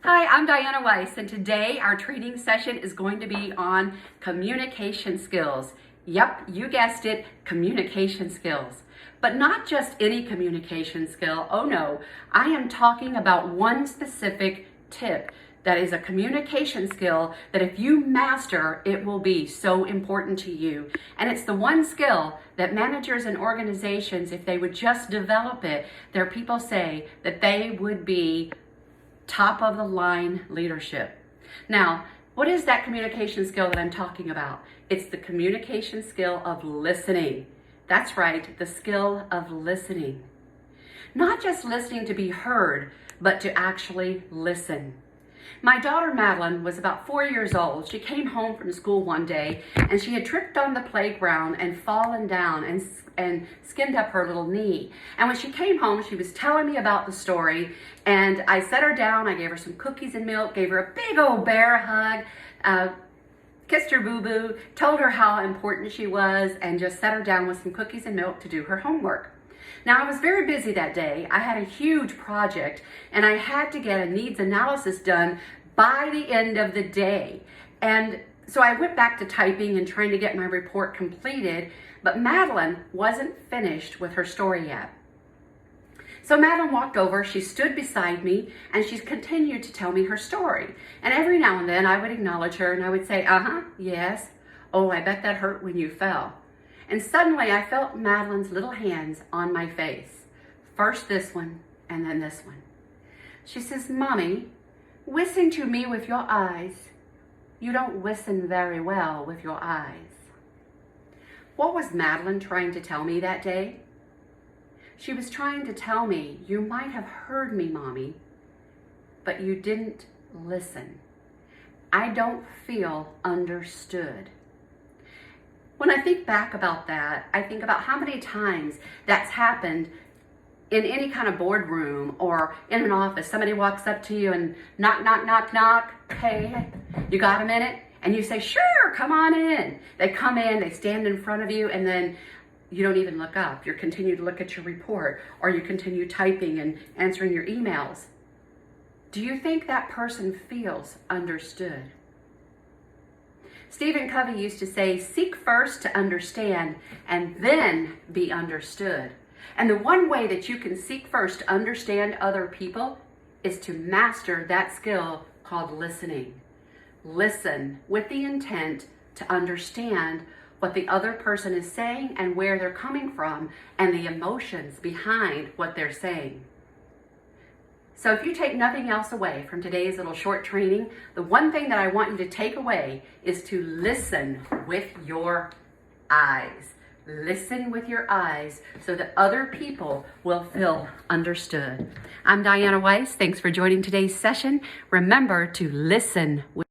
Hi, I'm Diana Weiss, and today our training session is going to be on communication skills. Yep, you guessed it, communication skills. But not just any communication skill. Oh no, I am talking about one specific tip that is a communication skill that if you master, it will be so important to you. And it's the one skill that managers and organizations, if they would just develop it, their people say that they would be top of the line leadership. Now, what is that communication skill that I'm talking about? It's the communication skill of listening. That's right, the skill of listening. Not just listening to be heard, but to actually listen. My daughter Madeline was about 4 years old. She came home from school one day and she had tripped on the playground and fallen down and skinned up her little knee. And when she came home, she was telling me about the story, and I set her down. I gave her some cookies and milk, gave her a big old bear hug, kissed her boo-boo, told her how important she was, and just set her down with some cookies and milk to do her homework. Now, I was very busy that day. I had a huge project and I had to get a needs analysis done by the end of the day. And so I went back to typing and trying to get my report completed, but Madeline wasn't finished with her story yet. So Madeline walked over, she stood beside me, and she continued to tell me her story. And every now and then I would acknowledge her and I would say, yes. Oh, I bet that hurt when you fell. And suddenly I felt Madeline's little hands on my face. First this one, and then this one. She says, "Mommy, listen to me with your eyes. You don't listen very well with your eyes." What was Madeline trying to tell me that day? She was trying to tell me, you might have heard me, Mommy, but you didn't listen. I don't feel understood. When I think back about that, I think about how many times that's happened in any kind of boardroom or in an office. Somebody walks up to you and knock, knock, knock, knock. Hey, you got a minute? And you say, sure, come on in. They come in, they stand in front of you, and then you don't even look up. You continue to look at your report, or you continue typing and answering your emails. Do you think that person feels understood? Stephen Covey used to say, seek first to understand and then be understood. And the one way that you can seek first to understand other people is to master that skill called listening. Listen with the intent to understand what the other person is saying and where they're coming from and the emotions behind what they're saying. So if you take nothing else away from today's little short training, the one thing that I want you to take away is to listen with your eyes. Listen with your eyes so that other people will feel understood. I'm Diana Weiss. Thanks for joining today's session. Remember to listen with